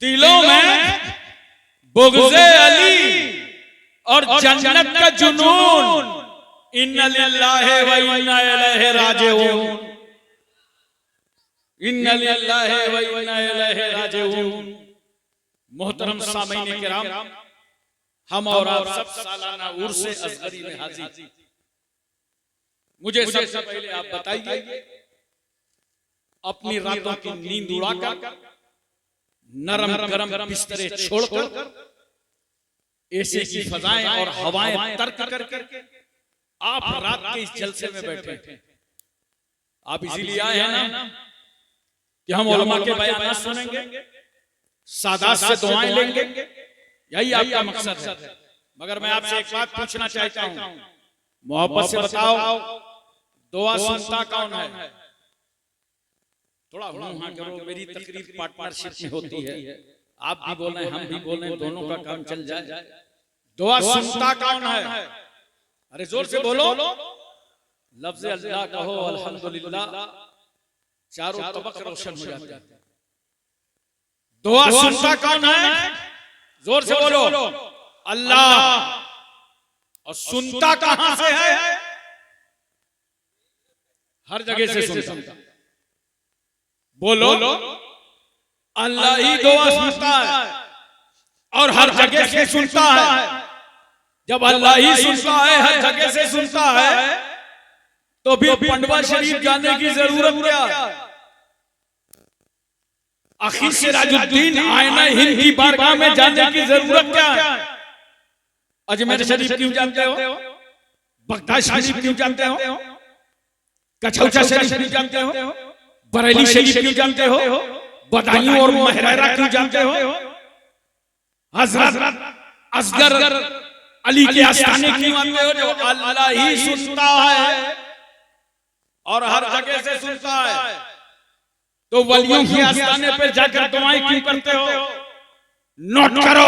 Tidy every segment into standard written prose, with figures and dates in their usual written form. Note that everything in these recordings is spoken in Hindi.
दिलों में बुग़्ज़े अली और जन्नत का जुनून, इन्ना लिल्लाहि व इन्ना इलैहि राजिऊन, इन्ना लिल्लाहि व इन्ना इलैहि राजिऊन। मोहतरम सामीन किराम, हम और आप सब सालाना उर्स असगरी में हाजिर। मुझे सबसे पहले आप बताइए, अपनी रातों की नींद उड़ाकर, नरम गरम बिस्तरे छोड़कर, ऐसे की फजाएं और हवाएं तर्क करके आप रात के इस जलसे में बैठे। आप इसीलिए आए हैं ना कि हम उलमा के बयान सुनेंगे, सादात से दुआएं लेंगे, यही आपका मकसद है। मगर मैं आपसे एक बात पूछना चाहता हूं, मोहब्बत से बताओ, दुआ सुनता कौन है? थोड़ा हाँ करो, मेरी तकरीर पार्टनरशिप में होती है, आप भी बोले हम भी बोले, दोनों का काम चल जाए। दुआ सुनता कौन है? अरे जोर से बोलो, लफ्ज़ अल्लाह कहो, अल्हम्दुलिल्लाह, चारों तबक रोशन हो जाते हैं। दुआ सुनता कौन है? जोर से बोलो, अल्लाह। और सुनता कहां से है? हर जगह से सुनता। बोलो, अल्लाह ही दुआ सुनता है और हर जगह से सुनता है। जब अल्लाह ही सुनता है, हर जगह से सुनता है, तो फिर पंडवा शरीफ जाने की जरूरत क्या? आखिर सिराजुद्दीन आईना हिंद की बारगाह में जाने की जरूरत क्या? अजमेर शरीफ क्यों जानते हो? बगदाद शरीफ क्यों जानते हो? कछौचा शरीफ क्यों जानते हो? बरेली शरीफ क्यों जानते हो? बदायूं और महरारा क्यों जानते हो? हजरत असगर अली के आस्थाने क्यों आते हो? जो अल्लाह ही सुनता है और हर जगह से सुनता है, तो वलियों के आस्थाने पर जाकर दुआएं क्यों करते हो? नोट करो,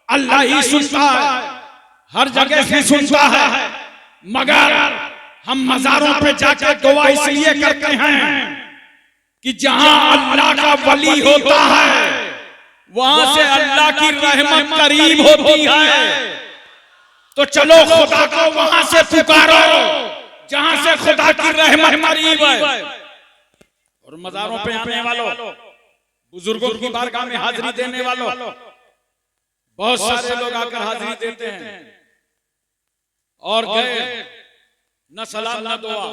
अल्लाह ही सुनता है, हर जगह से सुनता है, मगर हम मज़ारों पे जाकर दुआ इसलिए करते हैं कि जहां अल्लाह का वली होता है, वहां से अल्लाह की रहमत करीब होती है। तो चलो खुदा को वहां से पुकारो जहां से खुदा की रहमत करीब है। और मज़ारों पे आने वालों, बुजुर्गों की बारगाह में हाजिरी देने वालों, बहुत सारे लोग आकर हाजिरी देते हैं और गए, न सलाम न दुआ,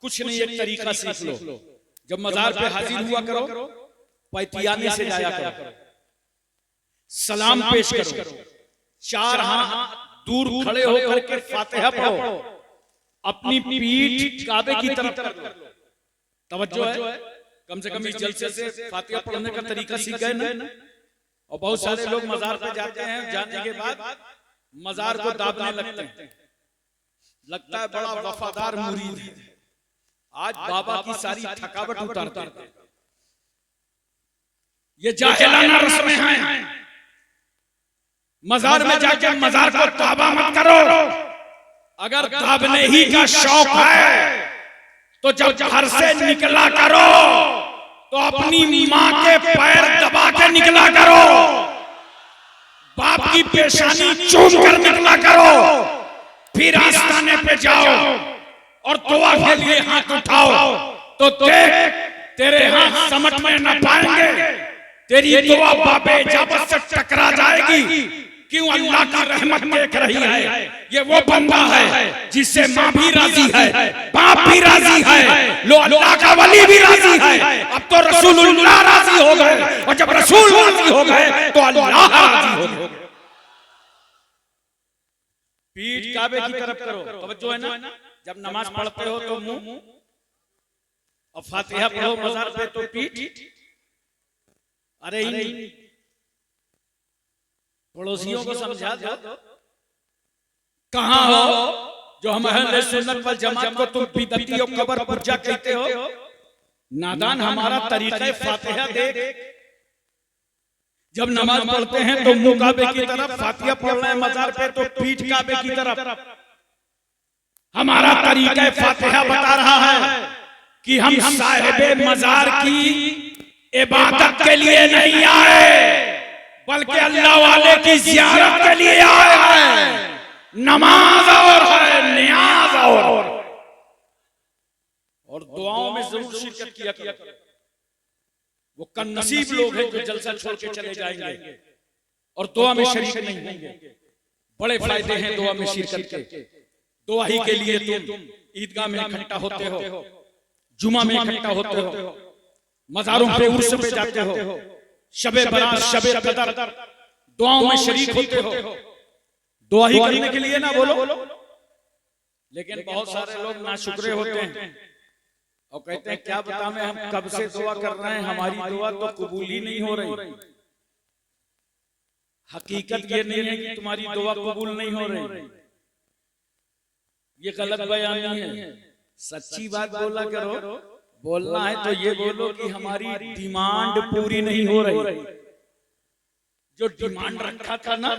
कुछ नहीं, एक तरीका सीख लो। जब मजार पे हाजिर हुआ करो, पैतियाने से जाया करो, सलाम पेश करो, चार हाथ दूर खड़े होकर के फातिहा पढ़ो, अपनी पीठ काबे की तरफ कर लो। तवज्जो है, कम से कम इस जलसे से फातिहा पढ़ने का तरीका सीख गए ना। और बहुत सारे लोग मजार पे जाते हैं, जाने के बाद मजार को दाबने लगते हैं, लगता है बड़ा वफादार मुरीद है, आज बाबा की सारी थकावट उतारते हैं। ये जाहिलाना रस्में हैं। मजार में जाकर मजार को दाबा मत करो। अगर दाबने ही का शौक है तो जब घर से निकला करो तो अपनी माँ के पैर दबा के निकला करो, बाप की पेशानी चूम कर निकला करो, फिर आस्थाने पे जाओ और दुआ के लिए हाथ उठाओ, तो देख तेरे हाथ समझ में न पाएंगे, तेरी दुआ बाबे इजाबत से टकरा जाएगी। क्यों? अल्लाह की रहमत देख रही है। ये वो बंदा है जिससे माँ भी राजी है, बाप भी राजी है, लो अल्लाह का वली भी राजी है। अब तो रसूलुल्लाह राजी हो गए, और जब रसूल राजी हो गए तो अल्लाह राजी हो गए। पीठ काबे की तरफ करो, तवज्जो है ना। जब नमाज पढ़ते हो तो मुंह, और फातिहा पढ़ो मजार पे तो पीठ। अरे इन पड़ोसियों को समझा दो, कहां हो जो हम अहले सुन्नत वल जमात को तुम बिदअती और कब्र पुर्जा कहते हो? नादान, हमारा तरीका फातिहा देख। जब नमाज पढ़ते हैं तो मुंह काबे की तरफ, फातिहा पढ़ रहे हैं मजार पे तो पीठ काबे की तरफ। हमारा तरीका फातिहा बता रहा है कि हम साहिबे मजार की इबादत के लिए नहीं आए, बल्कि अल्लाह वाले की ज़ियारत के लिए आए हैं। नमाज और है, नियाज और दुआओं में जरूर शिरकत किया करो। वो कन्नसीब लोग हैं जो जलसा छोड़ के चले जाएंगे और दुआ में शरीक नहीं होंगे। बड़े फायदे हैं दुआ में शिरकत के। दुआ ही के लिए तुम ईदगाह में इकट्ठा होते हो, जुमा में इकट्ठा होते हो, मज़ारों पे उर्स पे जाते हो, शबे बरात शबे कदर दुआओं में शरीक होते हो। दुआ ही करने के लिए ना बोलो। लेकिन बहुत सारे लोग नाशुक्रे होते हैं और कहते हैं क्या बताएं, हम कब से दुआ कर रहे हैं, हमारी दुआ तो कबूल ही नहीं हो रही। हकीकत ये नहीं है कि तुम्हारी दुआ कबूल नहीं हो रही, ये गलत बयानी है। सच्ची बात बोला करो। बोलना है तो ये बोलो कि हमारी डिमांड पूरी नहीं हो रही। जो डिमांड रखा था ना,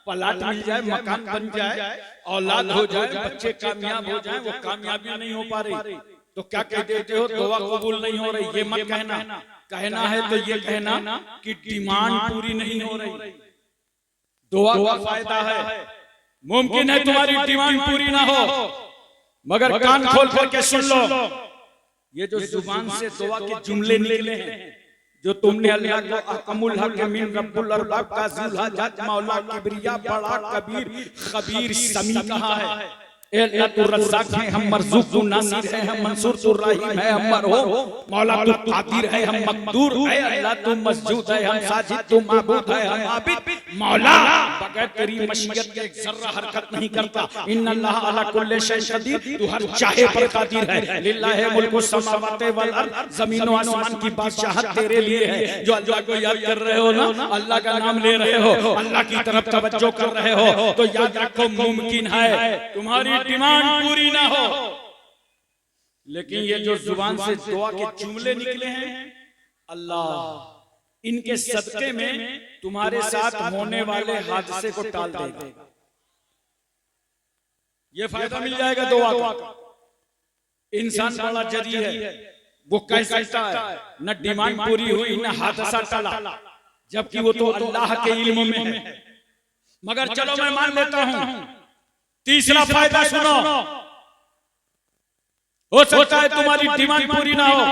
प्लाट मिल जाए, मकान बन जाए, औलाद हो जाए, बच्चे कामयाब हो जाए, वो कामयाबी नहीं हो पा रही तो क्या कह देते हो दुआ कबूल नहीं हो रही। ये मत कहना। कहना है तो ये कहना कि डिमांड पूरी नहीं हो रही। दुआ का फायदा है। मुमकिन है तुम्हारी डिमांड पूरी ना हो, मगर कान खोल करके सुन लो। ये जो जुबान से दुआ के जुमले निकले हैं, जो तुमने अल्लाह को अकमुल हकीम रब्बुल अरबाब का ज़ुल मौला किबरिया बड़ा कबीर खबीर समी कहा है। ए अल्लाह तू रज़्ज़ाक़ है, हम मरज़ूक़, तू नासिर है, हम मंसूर, तू रहीम है, हम मरहूम। मौला तू कादिर है, हम मक़दूर। ए अल्लाह तू मस्जूद है, हम साजिद, तू माबूद है, हम आबिद। मौला बगैर तेरी मशीयत के एक ज़र्रा हरकत नहीं करता। इन्नल्लाह अला कुल्लि शैइन क़दीर, तू हर चाहे पर कादिर है। लिल्लाहि मुल्कु समावाति वल अर्ज़, ज़मीन व आसमान की बादशाहत तेरे लिए है। जो अल्लाह को याद कर रहे हो ना, अल्लाह का नाम ले रहे हो, अल्लाह की तरफ तवज्जो कर रहे हो, तो याद रखो मुमकिन है तुम्हारी डिमांड पूरी ना हो। लेकिन ये जो जुबान से दुआ के जुमले निकले हैं, अल्लाह इनके सदके में तुम्हारे साथ होने वाले हादसे को टाल देगा। ये फायदा मिल जाएगा दुआ का। इंसान बड़ा जदी है, वो कह सकता है न डिमांड पूरी हुई न हादसा टला, जबकि वो तो अल्लाह के इल्म में है। मगर चलो मैं मान लेता हूं। तीसरा फायदा सुनो, हो सकता है तुम्हारी डिमांड पूरी ना हो,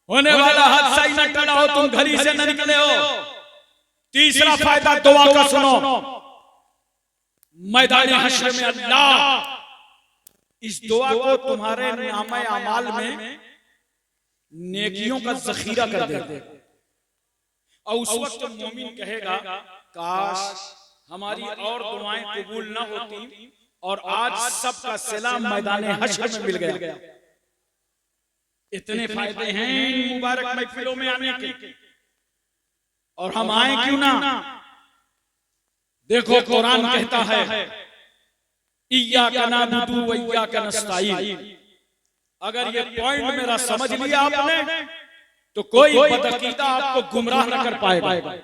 होने वाला हादसा ही न टला हो, तुम घर ही से न निकले हो। तीसरा फायदा दुआ का सुनो। मैदान हश्र में अल्लाह इस दुआ को तुम्हारे नामे अमाल में नेकियों का ज़ख़ीरा कर दे। और उस वक्त मोमिन कहेगा काश हमारी और दुआएं कबूल ना होती और आज सबका सिला मैदान हश्र में मिल गया। इतने फायदे हैं इन मुबारक महफिलों में आने के, और हम आए क्यों ना। देखो कुरान कहता है इय्याका नअबुदु व इय्याका नस्तईन। अगर ये पॉइंट मेरा समझ लिया आपने तो कोई बदअकीदा आपको गुमराह न कर पाएगा।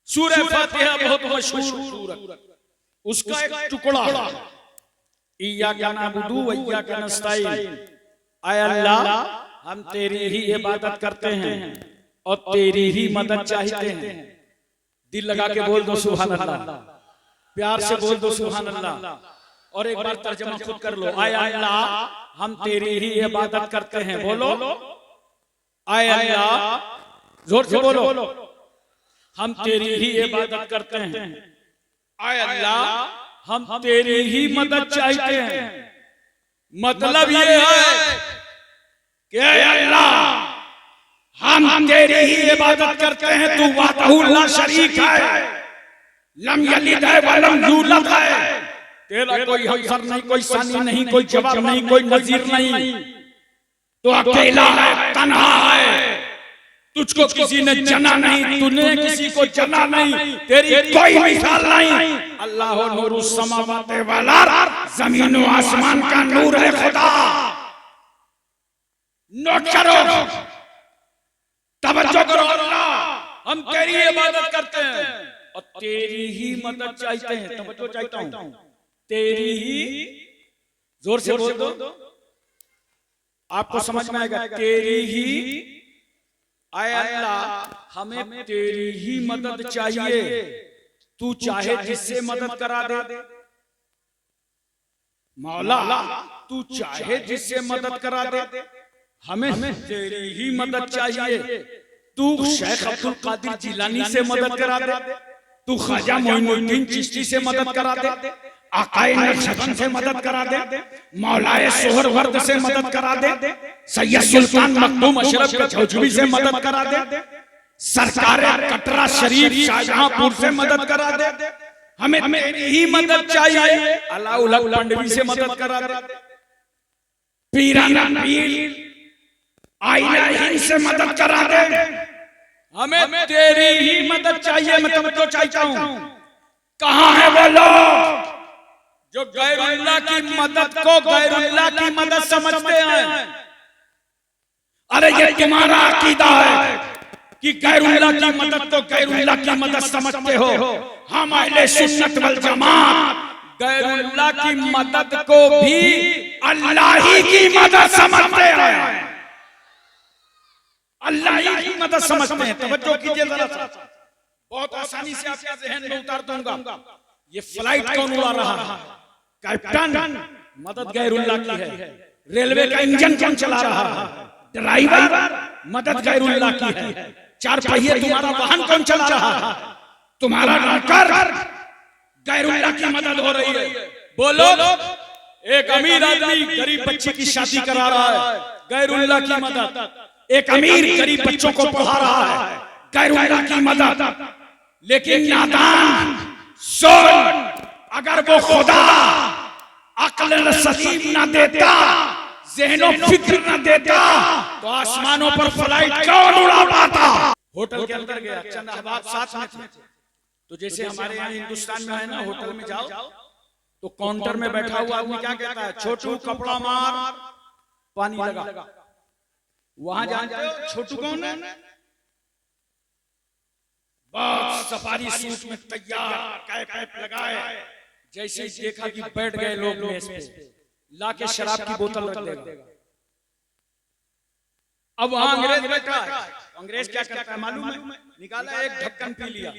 सूरह फातिहा बहुत मशहूर सूरत, उसका एक टुकड़ा इय्याका नअबुदु व इय्याका नस्तईन। आय अल्लाह हम तेरी ही इबादत करते हैं और तेरी ही मदद चाहते हैं। दिल लगा के बोल दो सुभान अल्लाह, प्यार से बोल दो सुभान अल्लाह। और एक बार तर्जुमा खुद कर लो, आय अल्लाह हम तेरी ही इबादत करते हैं। बोलो आय अल्लाह, जोर से बोलो, हम तेरी ही इबादत करते हैं। आय अल्लाह हम तेरी ही मदद चाहते हैं। मतलब ये है कि अल्लाह हम तेरी ही इबादत करते हैं, तू वहदहू ला शरीक है, लम यलिद व लम यूलद है, तेरा कोई हमसर नहीं, कोई सानी नहीं, कोई जवाब नहीं, कोई नजीर नहीं। तो अकेला है, तन्हा है, तुझको किसी ने जना नहीं, तूने किसी को जना नहीं, तेरी कोई मिसाल नहीं। अल्लाह नूरुस समावाति वल अर्ज़, जमीन व आसमान का नूर है खुदा। नोट करो, तवज्जो करो। अल्लाह हम तेरी इबादत करते हैं और तेरी ही मदद चाहते हैं। तवज्जो चाहता हूं, तेरी ही, जोर से बोल दो, आपको समझ में आएगा। तेरी ही आय अल्लाह हमें तेरी ही मदद चाहिए, तू चाहे जिससे मदद करा दे। मौला तू चाहे जिससे मदद करा दे, हमें तेरी ही मदद चाहिए। तू शेख अब्दुल कादिर जिलानी से मदद करा दे, तू ख्वाजा मोइनुद्दीन चिश्ती से मदद करा दे, आकाए नक्शबंद से मदद करा दे, मौलाए सोहरवर्द से मदद करा दे, सैयद सुल्तान मखदूम अशरफ गजनवी से मदद करा दे, सरकार कटरा शरीफ शाहजहांपुर से मदद करा दे। हमें तेरी ही मदद चाहिए। अलाउल हक पंडवी से मदद करा दे, पीराना पीर आइला हिंद से मदद करा दे। हमें तेरी ही मदद चाहिए। मैं तुमको चाहता हूं, कहां है वो लोग जो गैरुल्लाह की मदद को गैरुल्लाह की मदद समझते हैं? अरे ये तुम्हारा अकीदा है कि गैरुल्लाह की मदद को गैरुल्लाह की मदद समझते हो। हम अहले सुन्नत वल जमात गैरुल्लाह की मदद को भी अल्लाह ही की मदद समझते हैं। अल्लाह ही की मदद समझते हैं। तवज्जो कीजिए जरा सा, बहुत आसानी से आपके ज़हन में उतार दूंगा। ये फ्लाइट कौन उड़ा रहा है? कैप्टन, मदद गैरुल्लाह की है। रेलवे का इंजन कौन चला रहा है? ड्राइवर, मदद गैरुल्लाह की है। चार पहिए तुम्हारा वाहन कौन चला रहा है? तुम्हारा नौकर। गैरुल्लाह की मदद हो रही है। बोलो, एक अमीर आदमी गरीब बच्ची की शादी करा रहा है, गैरुल्लाह की मदद। एक अमीर गरीब बच्चों को पढ़ा रहा है, गैरुल्लाह की मदद। लेकिन नादान सुन, अगर वो खुदा अक्ल सलीम न देता, ज़हनो फिक्र न देता, तो आसमानों पर फ्लाइट कौन उड़ा पाता? होटल के अंदर गया, चंद अहबाब साथ में थे। तो जैसे हमारे यहाँ हिंदुस्तान में है ना, होटल में जाओ तो काउंटर में बैठा हुआ आदमी क्या कहता है? छोटू कपड़ा मार, पानी लगा। वहां जानते हो छोटू कौन है? बस सफारी सूट में तैयार, कैप लगाए, जैसे ही देखा कि बैठ गए लोग मेज पे, लाके शराब की बोतल रख देगा। अब वहां अंग्रेज बैठा है। अंग्रेज क्या करता है मालूम है? निकाला एक ढक्कन पी लिया,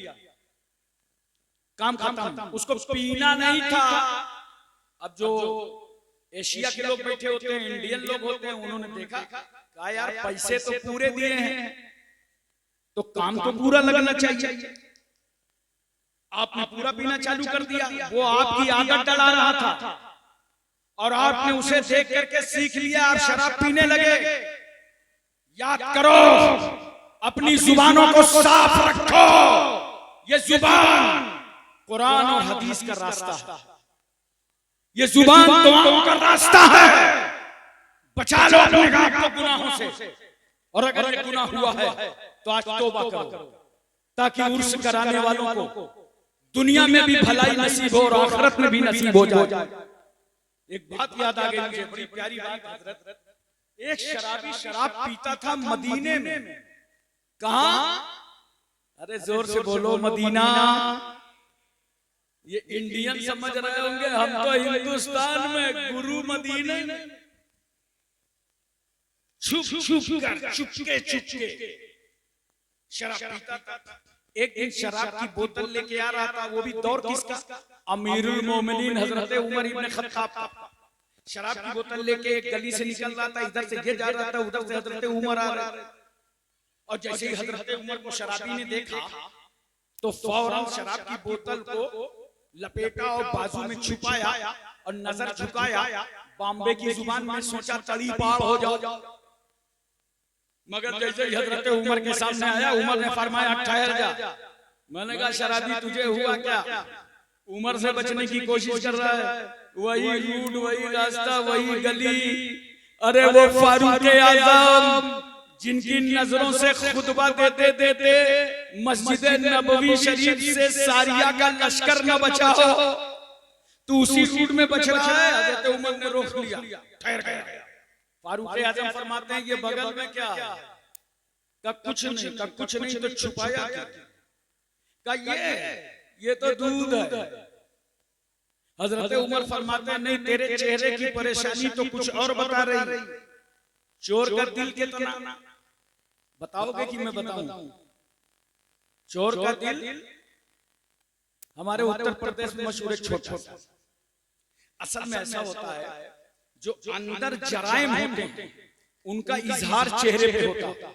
काम खत्म। उसको पीना नहीं था। अब जो एशिया के लोग बैठे होते हैं, इंडियन लोग होते हैं, उन्होंने देखा, कहा यार पैसे तो पूरे दिए हैं, तो काम तो पूरा लगना चाहिए। आपने पूरा पीना चालू कर दिया। वो आपकी आदत डला रहा था और आपने उसे देख करके सीख लिया, आप शराब पीने लगे। याद करो, अपनी जुबानों को साफ रखो। ये जुबान कुरान और हदीस का रास्ता है, ये जुबान दुआओं का रास्ता है। बचा लो अपने आप को गुनाहों से। और अगर ये गुनाह हुआ है तो आज तौबा करो, ताकि उर्स कराने वालों को दुनिया में भी भलाई नसीब हो और आखिरत में भी नसीब हो जाए। एक बात याद आ गई मुझे, बड़ी प्यारी बात हजरत। एक शराबी शराब पीता था मदीने में। कहां? अरे जोर से बोलो, मदीना। ये इंडियन समझ रहे होंगे, हम तो हिंदुस्तान में, गुरु मदीने में। चुपके शराब पीता था। एक दिन शराब की बोतल लेके आ रहा था। वो भी दौर किसका? अमीरुल मोमिनीन हजरत उमर इब्न खत्ताब का। शराब की बोतल लेके एक गली से निकल रहा था, इधर से ये जा रहा था, उधर से हजरत उमर आ रहा था। और जैसे ही हजरत उमर को शराबी ने देखा तो फौरन शराब की बोतल को लपेटा और बाजू में छुपाया और नजर झुकाया। बॉम्बे की जुबान में सोचा तड़ी पार हो जाओ। मगर जैसे ही हजरत उमर के सामने आया, उमर ने फरमाया ठहर जा। मैंने कहा शराबी तुझे हुआ क्या? उमर से बचने की कोशिश कर रहा है। वही रूट, वही रास्ता, वही गली। अरे वो फारूक आजम जिनकी नजरों से खुतबा देते देते मस्जिद नबवी शरीफ से सारिया का लश्कर न बचा हो, तू उसी रूट में बच रहा है। हजरत उमर ने रोक लिया, ठहर गया। फारूक आजम फरमाते हैं ये बगल में क्या है? का कुछ नहीं, तो छुपाया क्या? का ये तो दूध है। हजरत उमर फरमाते हैं नहीं, तेरे चेहरे की परेशानी तो कुछ और बता रही। चोर का दिल कितना, बताओगे कि मैं बताऊं? चोर का दिल हमारे उत्तर प्रदेश में मशहूर एक छोटा सा, असल में ऐसा होता है जो अंदर जराइम होते हैं उनका इजहार चेहरे पे होता है।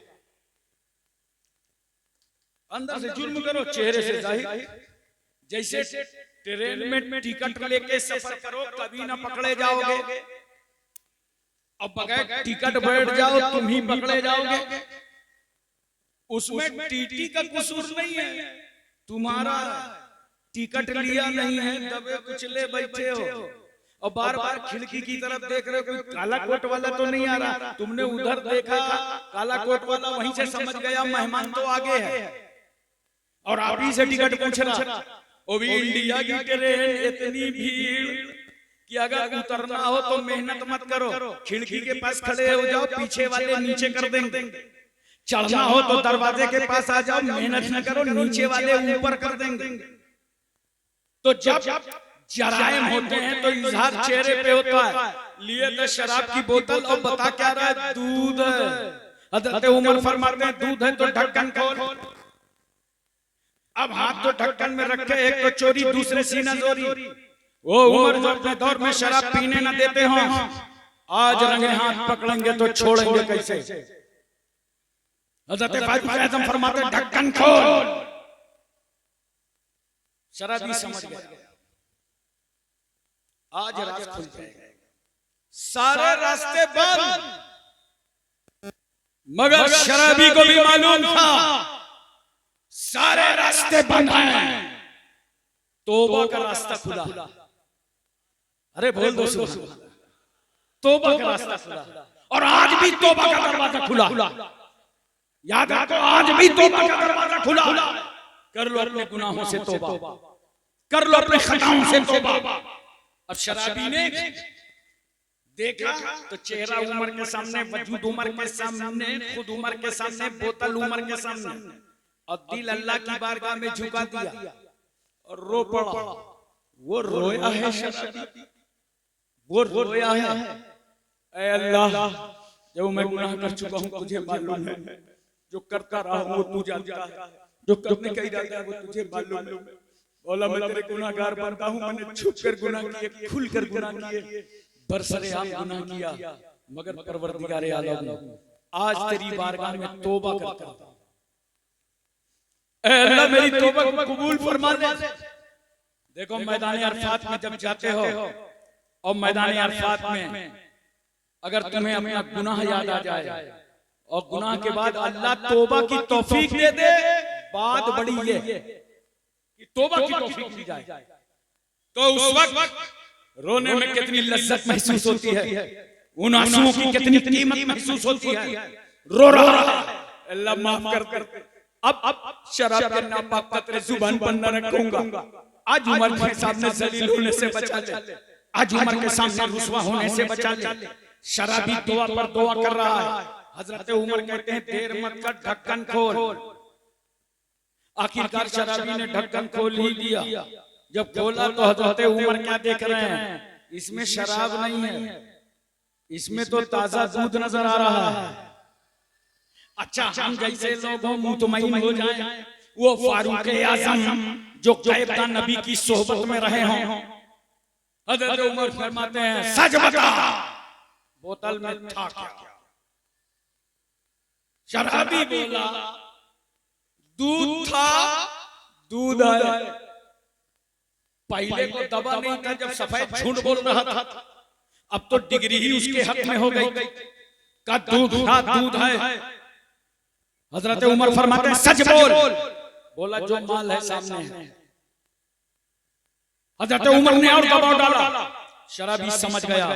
अंदर से जुल्म करो, चेहरे से जाहिर। जैसे ट्रेन में टिकट लेके सफर करो, कभी ना पकड़े जाओगे, अब बगैर टिकट बैठ जाओ तुम ही पकड़े जाओगे। उसमें टीटी का कसूर नहीं है, तुम्हारा टिकट लिया नहीं है, दबे कुचले बैठे हो और बार बार खिड़की की तरफ देख रहे हो, कोई काला कोट वाला तो नहीं आ रहा। तुमने उधर देखा, काला कोट वाला वहीं से समझ गया मेहमान तो आगे है और आप ही से टिकट पूछ रहा। वो भी इंडिया की ट्रेन, इतनी भीड़ कि अगर उतरना हो तो मेहनत मत करो, खिड़की के पास खड़े हो जाओ, पीछे वाले नीचे कर देंगे। चढ़ना हो तो दरवाजे के पास आ जाओ, मेहनत न करो, नीचे वाले ऊपर कर देंगे। तो जब जराइम होते हैं तो इजहार चेहरे पे होता है। लिए तो शराब की बोतल और बता क्या रहा है, दूध है। हज़रत उमर फरमाते हैं दूध है तो ढक्कन खोल। अब हाथ तो ढक्कन में रखे, एक तो चोरी दूसरे सीना चोरी। वो उमर जो अपने दौर में शराब पीने न देते हो, आज रंगे हाथ पकड़ेंगे तो छोड़ेंगे कैसे। हज़रत फारूक आज़म फरमाते ढक्कन खोल। शराबी समझ गया, आज राज खुल जाएगा। सारे रास्ते बंद, मगर शराबी को भी मालूम था सारे रास्ते बंद हैं, तौबा का रास्ता खुला। अरे बोल दो सुभान अल्लाह, तौबा का रास्ता खुला। और आज भी तौबा का दरवाजा खुला। याद रखो, आज भी तौबा का दरवाजा खुला। कर लो अपने गुनाहों से तौबा, कर लो अपने खताओं से तौबा। अब शराबी ने देखा तो चेहरा उमर के सामने, वजूद उमर के सामने, खुद उमर के सामने, बोतल उमर के सामने, और दिल अल्लाह की बारगाह में झुका दिया और रो पड़ा। वो रोया है शराबी, वो रोया है, ऐ अल्लाह जब मैं गुनाह कर चुका हूं तुझे मालूम है, जो करता रहा हूं वो तू जानता है, जो करने का इरादा है वो तुझे मालूम है। बोला मैं तेरे गुनाहगार बनता हूं, मैंने छुप कर गुनाह किए, खुल कर गुनाह किए, बरसरेआम गुनाह किया, मगर परवरदिगार आलम आज तेरी बारगाह में तौबा करता हूं। ऐ अल्लाह मेरी तौबा को कबूल फरमा ले। देखो मैदान अरफात में जब जाते हो और मैदान अरफात में अगर तुम्हें अपना गुनाह याद आ जाए और गुनाह के बाद अल्लाह तौबा की तौफीक दे दे, बात बड़ी ये कि तौबा की तौफीक दी जाए, तो उस वक्त रोने में कितनी लज्जत महसूस होती है, उन आंसुओं की कितनी कीमत महसूस होती है। रो रहा है, अल्लाह माफ कर। अब शराब के नापाक कतरे जुबान पर न रखूंगा। आज उमर के सामने जलील होने से बचा ले, आज उमर के सामने रुसवा होने से बचा ले। शराबी दुआ पर दुआ कर रहा है। हजरत उमर कहते हैं देर मत कर, ढक्कन खोल। आखिरकार शराबी ने ढक्कन खोल ही दिया। जब खोला तो हजरत उमर क्या देख रहे हैं, इसमें शराब नहीं है, इसमें तो ताजा दूध नजर आ रहा है। अच्छा, हम जैसे लोग मुतमईन हो जाएं, वो फारूक आज़म जो क़यादा नबी की सोहबत में रहे हों, हज़रत उमर फरमाते हैं सच बता, बोतल में था क्या? शराबी बोला दूध था, दूध है। पहले को दबा नहीं था जब सफेद झूठ बोल रहा था, अब तो डिग्री ही उसके हक में हो गई का दूध था, दूध है। हजरत उमर फरमाते हैं सच बोल। बोला जो माल है सामने है। हजरत उमर ने और दबाव डाला। शराबी समझ गया,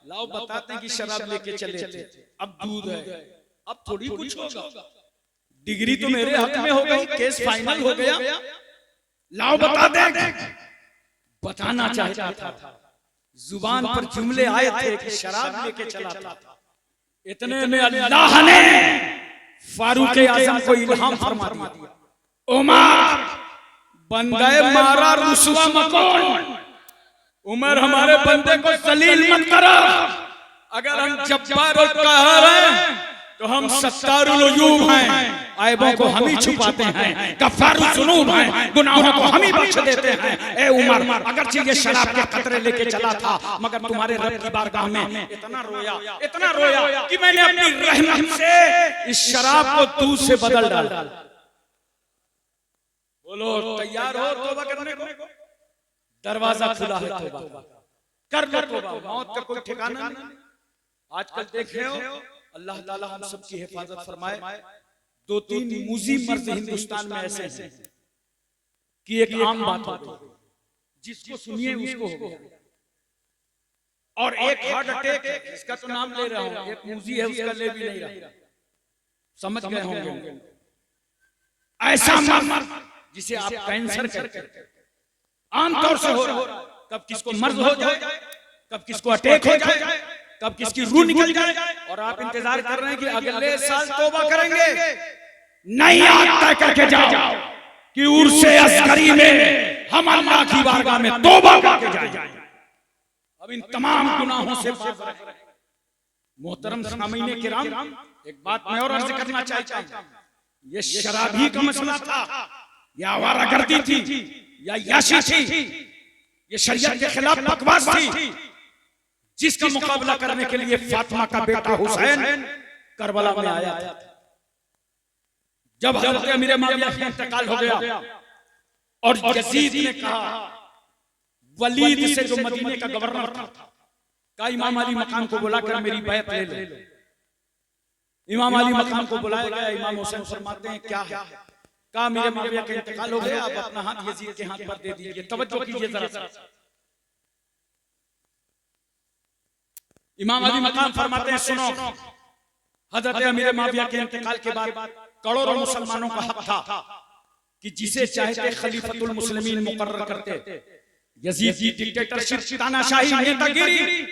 लाओ बताते हैं कि शराब लेके चले थे, अब दूध है, अब थोड़ी कुछ होगा, डिग्री तो मेरे हक में हो गई, केस फाइनल हो गया, लाओ बता दे। बताना चाहता था, जुबान पर जुमले आए थे कि शराब लेके चला था। इतने में अल्लाह ने फारूक आज़म को इल्हाम फरमा दिया, उमर बंदे मारा रुसवा मकोन, उमर हमारे बंदे को जलील मत करो। अगर हम जब्बार और कहर हैं तो हम सत्तारुल उयूब हैं, ऐबों को हम ही छुपाते हैं, गफ्फारुल ज़ुनूब हैं, गुनाहों को हम ही बख्श देते हैं। ए उमर, अगरचे ये शराब के कतरे लेके चला था, मगर तुम्हारे रब की बारगाह में इतना रोया कि मैंने अपनी रहमत से इस शराब को दूध से बदल डाला। बोलो तैयार हो तौबा करने को? दरवाजा खुला है तौबा कर लो तौबा, मौत का कोई ठिकाना नहीं। आजकल देख रहे हो, अल्लाह ताला हम सबकी हिफाजत फरमाए। 2-3 मूजी मर्द हिंदुस्तान में ऐसे हैं कि एक आम बात हो, जिसको सुनिए उसको हो गया, और एक हार्ट अटैक है, इसका तो नाम ले रहा हूं, एक मूजी है उसका ले भी नहीं रहा, समझ गए होंगे। ऐसा मर्द जिसे आप कैंसर कहते हैं, आमतौर से हो रहा है, कब किसको मर्ज हो जाए, कब किसको अटैक हो जाए, कब किसकी रूह निकल जाए, और आप इंतजार कर रहे हैं कि अगले साल तौबा करेंगे। नहीं, आज तय करके जाओ कि उर्से अस्करी में हम अल्लाह की बारगाह में तौबा करके जाएं। अब इन तमाम गुनाहों से पाक रहें। मोहतरम सामीने किराम, एक बात मैं और अर्ज करना चाहता हूं, ये शराबी का मसला था या आवारागर्दी थी या याशी थी, ये शरीयत के खिलाफ बकवास थी, जिसका मुकाबला करने के लिए फातिमा का बेटा हुसैन करबला में आया था। जब हज़रत अमीर मुआविया का इंतकाल हो गया और यजीद ने कहा, वलीद से जो मदीने का गवर्नर था, कहा इमाम अली मकाम को बुलाकर मेरी बैत ले लो। इमाम अली मकाम को बुलाया गया। इमाम हुसैन फरमाते हैं क्या है? कहा अमीर मुआविया का इंतकाल हो गया, आप अपना हाथ यजीद के हाथ पर दे दीजिए। तवज्जो कीजिए जरा। इमाम अली मकाम फरमाते हैं सुनो, हजरत अमीर मुआविया के इंतकाल के बाद करोड़ों मुसलमानों का हक था कि जिसे चाहते खलीफतुल मुस्लिमीन मुकर्रर करते। यजीद की डिक्टेटरशिप, तानाशाही, नेतागिरी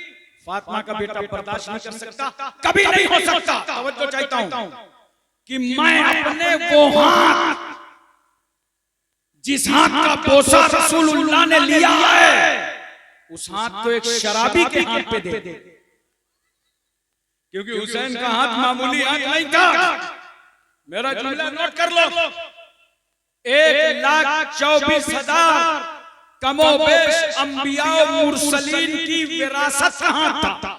फातिमा का बेटा बर्दाश्त नहीं कर सकता, कभी नहीं हो सकता। तवज्जो चाहता हूं कि मैं अपने वो हाथ, जिस हाथ का बोसा रसूलुल्लाह ने लिया है, उस हाथ को एक शराबी के हाथ पे दे दे, क्योंकि हुसैन का हाथ मामूली हाथ नहीं था। मेरा जुमला नोट कर लो, 1,24,000 कमोबेश अंबिया मुरसलीन की विरासत का हाथ था।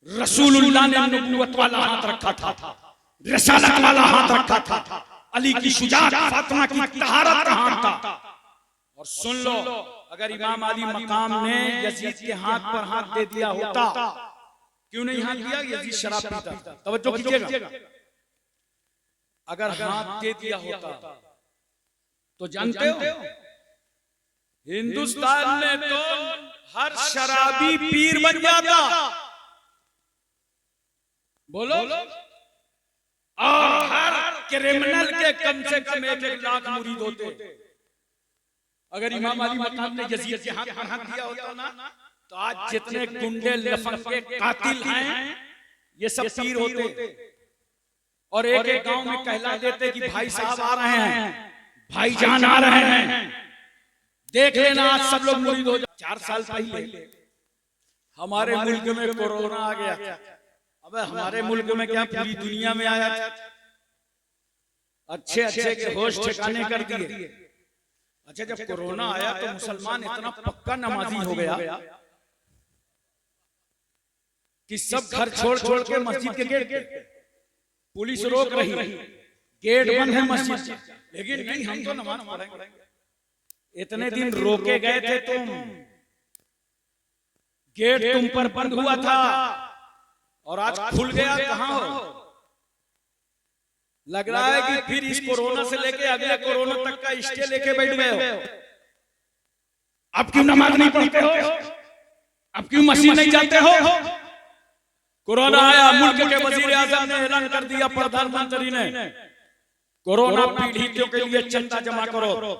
रसूलुल्लाह ने नबूवत वाला हाथ रखा था, रिसालत वाला हाथ रखा था, अली की शुजाअत, फातिमा की तहारत का हाथ था। और सुन लो, अगर इमाम अली मकाम ने यजीद के हाथ पर हाथ दे दिया होता, क्यों नहीं हाथ दिया? यजीद शराब पीता। तवज्जो कीजिएगा, अगर हाथ दे दिया होता तो जानते हो हिंदुस्तान में तो हर शराबी पीर बन जाता। बोलो, और हर क्रिमिनल के कम से कम 1 लाख मुरीद होते। अगर इमाम अली मकाम ने यजीद के हाथ पर हाथ दिया होता ना, तो आज जितने गुंडे लफंगे कातिल हैं, ये सब पीर होते, और एक एक गांव में कहला देते कि भाई साहब आ रहे हैं, भाईजान आ रहे हैं, देख लेना आज सब लोग मुरीद हो जाए। 4 साल पहले हमारे मुल्क में कोरोना आ गया था। अबे हमारे मुल्क में क्या, पूरी दुनिया में आया था। अच्छे अच्छे के होश ठिकाने कर दिए। अच्छा, जब कोरोना आया तो मुसलमान इतना पक्का नमाजी हो गया कि सब घर छोड़ छोड़ के मस्जिद के गेट, पुलिस रोक रही, गेट बंद है मस्जिद, लेकिन नहीं, हम तो नमाज पढ़ेंगे। इतने दिन रोके गए थे तुम, गेट तुम पर बंद हुआ था, और आज खुल गया। कहां हो? लग रहा है कि फिर इस कोरोना से लेके अगले कोरोना तक का स्टे लेके बैठ गए हो। अब क्यों नमाज नहीं पढ़ते हो? अब क्यों मस्जिद नहीं जाते हो? कोरोना आया, मुल्क के वजीर आजम ने ऐलान कर दिया, प्रधानमंत्री ने, कोरोना पीड़ितों के लिए चंदा जमा करो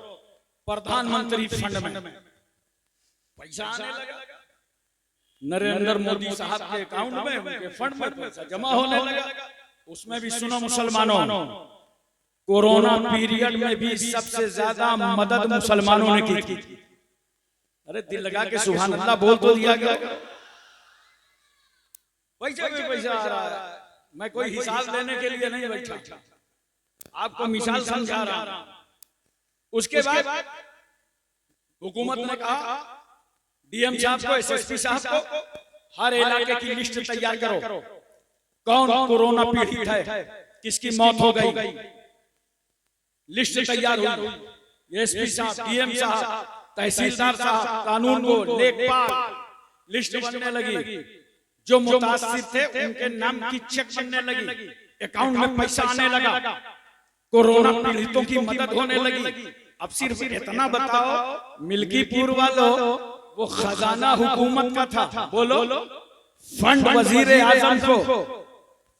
प्रधानमंत्री फंड में। पैसा आने लगा, नरेंद्र मोदी साहब के अकाउंट में, उनके फंड में पैसा जमा होने लगा। उसमें भी सुनो मुसलमानों, कोरोना पीरियड में भी सबसे ज्यादा मदद मुसलमानों ने की। अरे दिल लगा के सुभान अल्लाह बोल तो दिया गया। पैसा भी पैसा आ रहा है। मैं कोई हिसाब लेने के लिए नहीं बैठा, आपको मिसाल समझा रहा हूं। उसके बाद हुकूमत ने कहा डीएम साहब को, एसएसपी साहब को, हर इलाके की लिस्ट तैयार करो, कौन कोरोना पीड़ित है, किसकी मौत हो गई। लिस्ट तैयार हुई। एसपी साहब, डीएम साहब, तहसीलदार साहब, कानून को लेखपाल, लिस्ट बनने लगी। जो मुतासिर थे उनके नाम की चेक बनने लगी, अकाउंट में पैसा आने लगा, कोरोना पीड़ितों की मदद होने लगी। अब सिर्फ इतना बताओ, मिल्कीपुर वालों, वो खजाना हुकूमत का था, बोलो, फंड वजीर आजम को,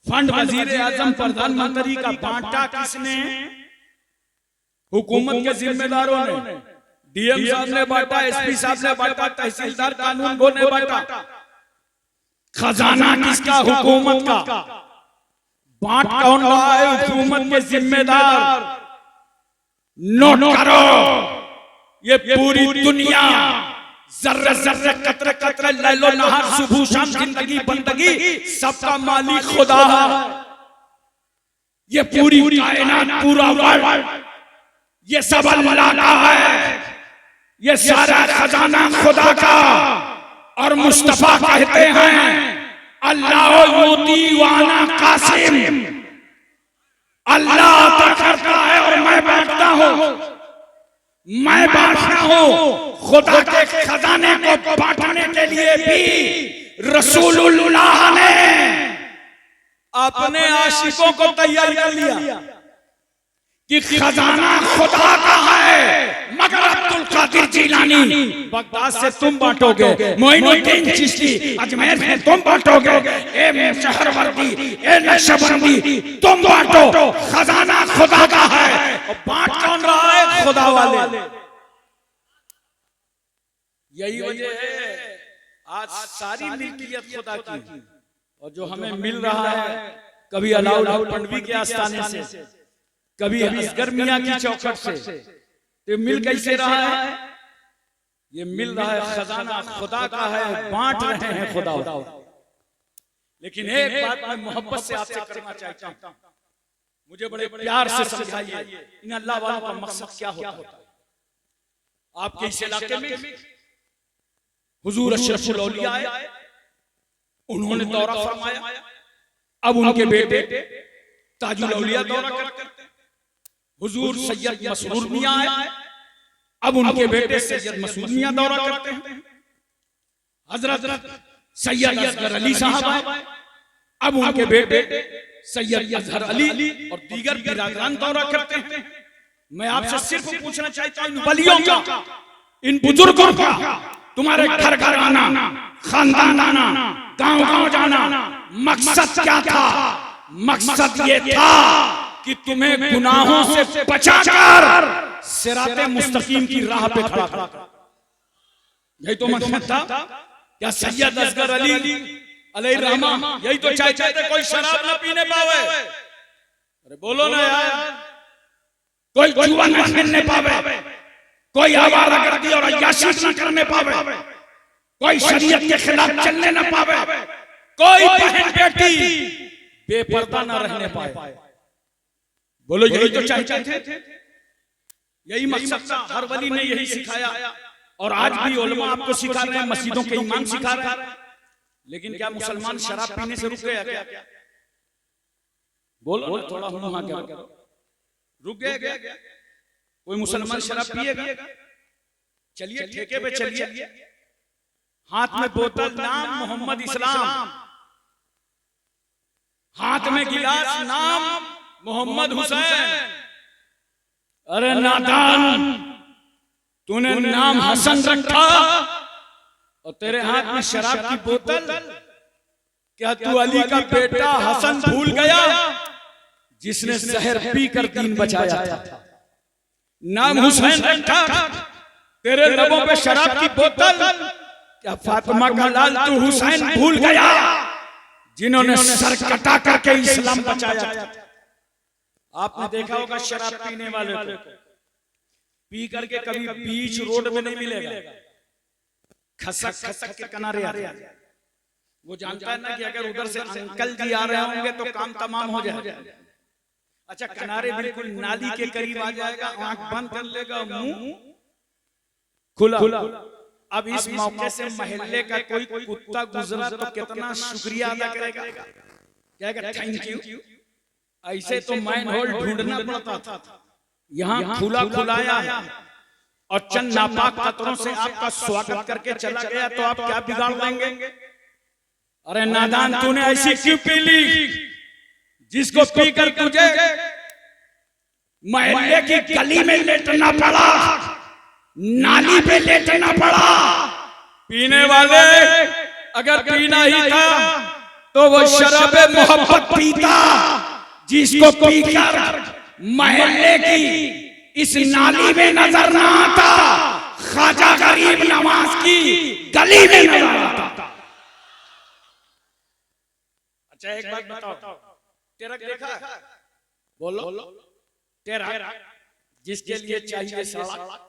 फंड वजीर आजम प्रधानमंत्री का बांटा किसने? हुकूमत के जिम्मेदारों ने। डीएम साहब ने बांटा, एसपी साहब ने बांटा, तहसीलदार कानून गो ने बांटा। खजाना किसका? हुकूमत का। बांट कौन रहा है? हुकूमत के जिम्मेदार। नोट करो, ये पूरी दुनिया जर्रे जर्रे कतरे कतरे लैलो नहार सुबह शाम जिंदगी बंदगी सबका मालिक खुदा है। ये पूरी कायनात, पूरा वर्ल्ड, ये सब अल्लाह का है। ये सारा खजाना खुदा का। और मुस्तफा कहते हैं अल्लाह युती वाना कासिम, अल्लाह अता करता है और मैं बांटता हूं, मैं बांटता हूं। खुदा के खजाने को बांटने के लिए भी रसूलुल्लाह ने अपने आशिकों को तैयार कर लिया कि खजाना खुदा का है, मगर अब्दुल कादिर जिलानी बगदाद से तुम बांटोगे, मोइनुद्दीन चिश्ती अजमेर से तुम बांटोगे, ए शहरवर्दी, ए नक्शबंदी तुम बांटो। खजाना खुदा का है। और बांट कौन रहा है? खुदा वाले। यही वजह है आज सारी मिल्कियत खुदा की। और जो हमें मिल रहा है, कभी अलाउद्दीन पनवी के आस्थाने से, कभी असगर मियां की चौखट से, तो मिल कैसे रहा है? ये मिल रहा है खजाना खुदा का है, बांट रहे हैं खुदा। लेकिन एक बात मैं मोहब्बत से आपसे करना चाहता हूं, मुझे बड़े प्यार से समझाइए, इन अल्लाह वालों का मकसद क्या होता है? आपके इस इलाके में हुजूर अशरफुल औलिया आए, उन्होंने दौरा फरमाया। अब उनके बेटे ताजुल औलिया दौरा करते हैं। हुजूर सैयद मसरूर मियां आए, अब उनके बेटे सैयद मसरूर मियां दौरा करते हैं। हजरत सैयद असगर अली साहब आए, अब उनके बेटे सैयद अजहर अली और दीगर बिरादरान दौरा करते हैं। मैं आपसे सिर्फ पूछना चाहता हूं, इन वलियों का, इन बुजुर्गों का, तुम्हारे घर घर आना, खानदान आना, गांव गांव जाना, मकसद क्या था? मकसद ये था कि तुम्हें गुनाहों से बचाकर सिराते मुस्तकीम की राह पे खड़ा कर। यही तो मकसद था। क्या सैयद असगर अली अलैहि रहमा यही तो चाहते थे कोई शराब न पीने पावे? अरे बोलो ना यार, कोई जुआ न खेलने पावे, कोई आवारागर्दी और अय्याशी न करने पावे, कोई शरीयत के खिलाफ चलने न पावे, कोई बहन बेटी बेपर्दा न रहने पाए। बोलो यही तो चाहते थे, यही मकसद था। हर वली ने यही सिखाया और आज भी उलमा आपको सिखा रहे हैं, मस्जिदों के इमाम सिखा रहे हैं। लेकिन क्या मुसलमान शराब पीने से रुक गया क्या? बोलो थोड़ा हुआ क्या रुक गया? कोई मुसलमान शराब पिएगा? चलिए ठेके पे चलिए, हाथ में बोतल, नाम मोहम्मद इस्लाम, हाथ में गिलास, नाम मोहम्मद हुसैन। अरे नादान, तूने नाम हसन रखा और तेरे हाथ में शराब की बोतल। क्या तू अली का बेटा हसन भूल गया जिसने जहर पीकर दीन बचाया था? नाम हुसैन रखा, तेरे लबों पे शराब की बोतल। क्या फातिमा का लाल तू हुसैन भूल गया जिन्होंने सर कटा करके इस्लाम बचाया था? आपने देखा होगा शराब पीने वाले को पी करके कभी बीच रोड में नहीं मिलेगा, खसक खसक के किनारे आते। वो जानता है ना कि अगर उधर से अंकल जी आ रहे होंगे तो काम तमाम हो जाएगा। अच्छा, किनारे बिल्कुल नाली के करीब आ जाएगा, आंख बंद कर लेगा, मुंह खुला। अब इस मौके से मोहल्ले का कोई कुत्ता गुजरा तो कितना शुक्रिया अदा करेगा, कहेगा थैंक यू। ऐसे तो मैन होल ढूंढना पड़ता था, यहाँ खुला खुलाया है और चंद नापाक कतरों से आपका स्वागत करके चला गया तो आप क्या बिगाड़ देंगे? अरे नादान, तूने ऐसी क्यों पी ली जिसको पीकर तुझे मोहल्ले की गली में लेटना पड़ा, नाली पे लेटना पड़ा? पीने वाले अगर पीना ही था तो वो शराब मोहब्बत पीता, जिसको पीकर मोहल्ले की इस नाली में नजर ना आता, ख्वाजा गरीब नवाज की गली में नजर आता। अच्छा, एक बात बताओ, ट्रक देखा? बोलो, ट्रक जिसके लिए चाहिए सड़क,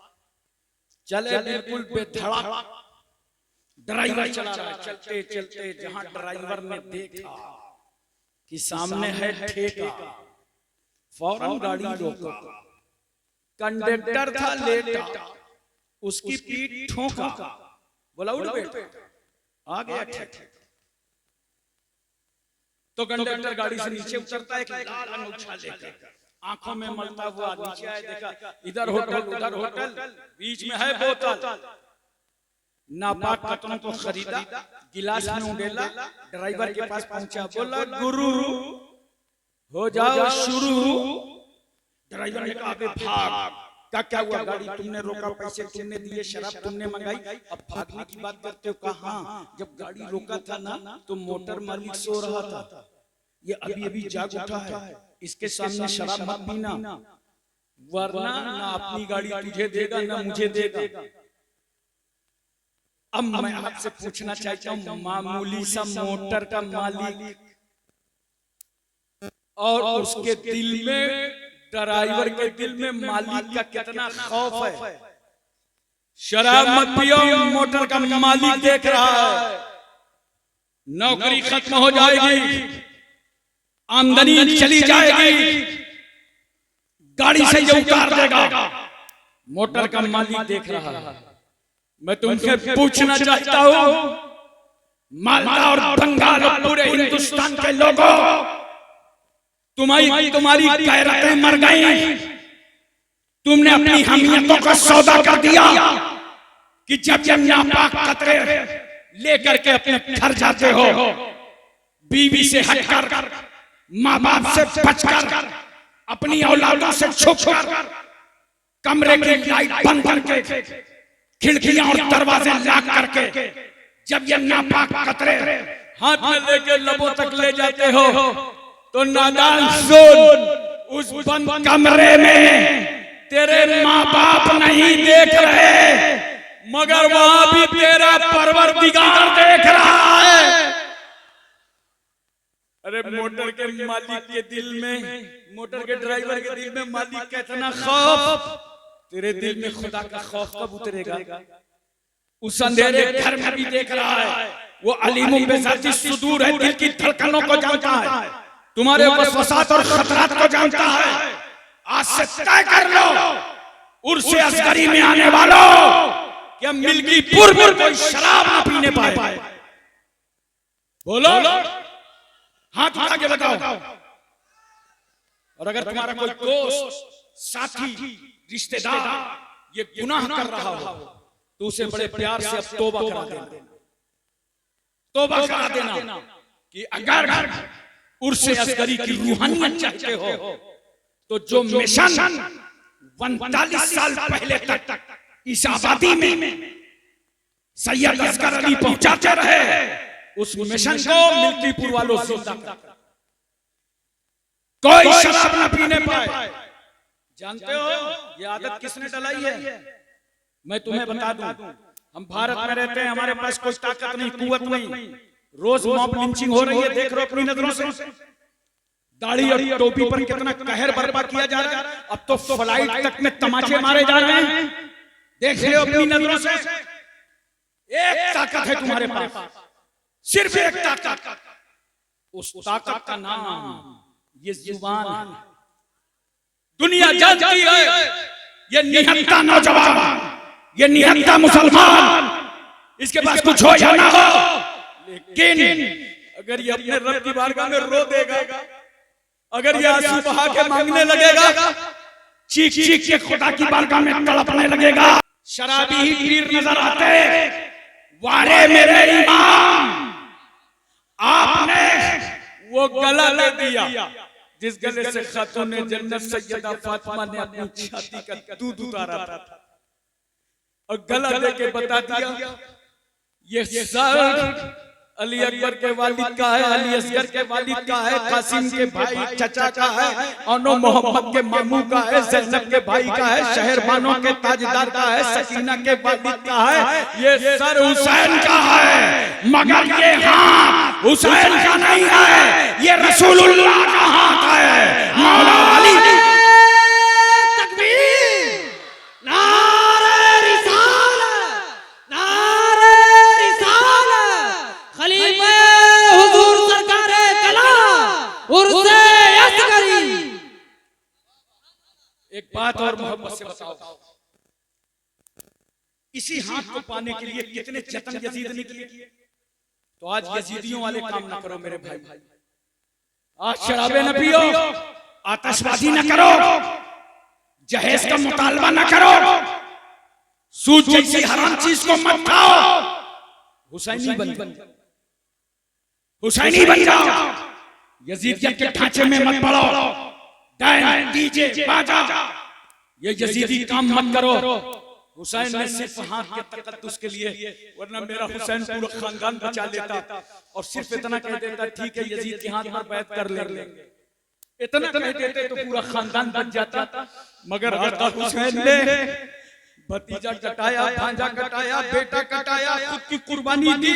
चले बिल्कुल बेधड़क, ड्राइवर चला रहा है, चलते चलते जहां ड्राइवर ने देखा कि सामने है ठेका, फौरन गाड़ी रोका। कंडक्टर था लेटा, उसकी पीठ ठोका, बोला उठ बेटा, आ गया ठेका। तो कंडक्टर गाड़ी से नीचे उतरता है, एक लाल अंगूठा लेकर आंखों में मलता हुआ नीचे आया, देखा इधर होटल उधर होटल, बीच में है बोतल। नापाक कतरों को खरीदा, गिलास में उंडेला, ड्राइवर के पास पहुंचा, बोला गुरु हो जाओ शुरू। ड्राइवर ने कहा भाग। क्या हुआ? गाड़ी तुमने रोका, पैसे तुमने दिए, शराब तुमने मंगाई, अब भागने की बात करते हो? कहा जब गाड़ी रोका था ना तो मोटर मालिक सो रहा था, ये अभी अभी जाग उठा है, इसके सामने शराब मत पीना वरना ना अपनी गाड़ी तुझे देगा ना मुझे देगा। अब मैं आपसे पूछना चाहता हूँ, मामूली सा मोटर का मालिक और उसके दिल में, ड्राइवर के दिल में मालिक का कितना खौफ है। शराब मत पियो, मोटर का मालिक देख रहा है, नौकरी खत्म हो जाएगी, आमदनी चली जाएगी, गाड़ी से ये उतार देगा, मोटर का मालिक देख रहा है। मैं तुमसे पूछना चाहता हूं, मालदा और बंगाल और पूरे हिंदुस्तान के लोगों, तुम्हारी गैरतें मर गई। तुमने अपनी हमीयतों का सौदा कर दिया कि जब नापाक कतरे लेकर के अपने घर जाते हो, बीवी से हटकर, माँ बाप से बचकर, अपनी औलादों से छुपकर, कमरे की लाइट बंद करके, खिड़कियां और दरवाजे लॉक करके, जब ये नापाक कतरे हाथ में लेके लबों तक ले जाते हो तो नादान सुन, उस बंद कमरे में तेरे माँ बाप नहीं देख रहे, मगर वहां भी तेरा परवरदिगार देख रहा है। अरे मोटर के मालिक के दिल में, मोटर के ड्राइवर के दिल में मालिक का इतना खौफ, तेरे दिल में खुदा का खौफ कब उतरेगा? उस अंधेरे घर में भी देख रहा है, वो अलीमुम बेज़ाती सुदूर है, दिल की धड़कनों को जानता है, तुम्हारे वसवसात और खतरात को जानता है। आज से तय कर लो, उर्से असगरी में आने वालों, कि हम मिल्कीपुर में कोई शराब ना पीने पाए। बोलो, हाथ उठा के बताओ। और अगर तुम्हारा कोई दोस्त, साथी, रिश्तेदार ये गुनाह कर रहा हो तो उसे बड़े प्यार से अब तौबा करा देना, तौबा करा देना कि अगर उर्से असगरी की रूहानियत चाहते हो तो जो मिशन 39 साल पहले तक इस आबादी में सैयद असगर अली पहुंचाते रहे, उस मिशन को मिल्कीपुर वालों से कोई शराब न पीने पाए। जानते हो ये आदत किसने डलाई है? मैं तुम्हें बता दूं, हम भारत में रहते हैं, हमारे पास कोई ताकत नहीं, कुव्वत नहीं, रोज मॉब लिंचिंग हो रही है, देख रहे हो अपनी नजरों से। दाढ़ी और टोपी पर कितना कहर बर्पा किया जा रहा है, अब तो फ्लाइट तक में तमाचे मारे जा रहे हैं, देख रहे हो अपनी नजरों से। एक ताकत है तुम्हारे पास, सिर्फ एक ताकत, उस ताकत का नाम ये जुबान। दुनिया जानती है ये निहत्था नौजवान, ये निहत्था मुसलमान, इसके पास कुछ हो या ना हो, लेकिन अगर ये अपने रब की बारगाह में रो देगा, अगर ये आंसू बहा के मांगने लगेगा, चीख चीख के खुदा की बारगाह में तड़पने लगेगा, शराबी ही पीर नजर आते, वारे मेरे इमाम, आपने वो गला ले दिया जिस गले से खातून जन्नत सैयदा फातिमा ने अपनी छाती का दूध उतारा था, और गला लेके बता दिया ये सर अली अकबर के वालिद का है, अली असगर के वालिद का है, कासिम के भाई चचा का है, अनो मोहम्मद के मामू का है, ज़ैनब के भाई का है, शहरबानों के ताजदार का है, सकीना के वालिद का है, ये सर हुसैन का है, मगर ये हाथ हुसैन का नहीं है, ये रसूलुल्लाह का हाथ है। मौला अली एक बात और मोहब्बत से बताओ, इसी हाथ को पाने के लिए कितने जतन यजीद ने किए। तो आज यजीदियों वाले काम ना करो मेरे भाई, आज शराबे न पियो, आतिशबाजी न करो, जहेज का मुतालबा न करो, सूद जैसी हराम चीज को मत खाओ, हुसैनी बन जाओ, यजीदियत के ढांचे में मत पड़ो, डांस डीजे बाजा ये यजीदी काम मत करो। हुसैन ने सिर्फ हाथ के तकद्दुस के लिए, वरना मेरा हुसैन पूरा खानदान बचा लेता, और सिर्फ इतना कह देता ठीक है यजीद के हाथ पर बैत कर लेंगे, इतना कह देते तो पूरा खानदान बच जाता। मगर आका हुसैन ने भतीजा कटाया, भांजा कटाया, बेटा कटाया, खुद की कुर्बानी दी,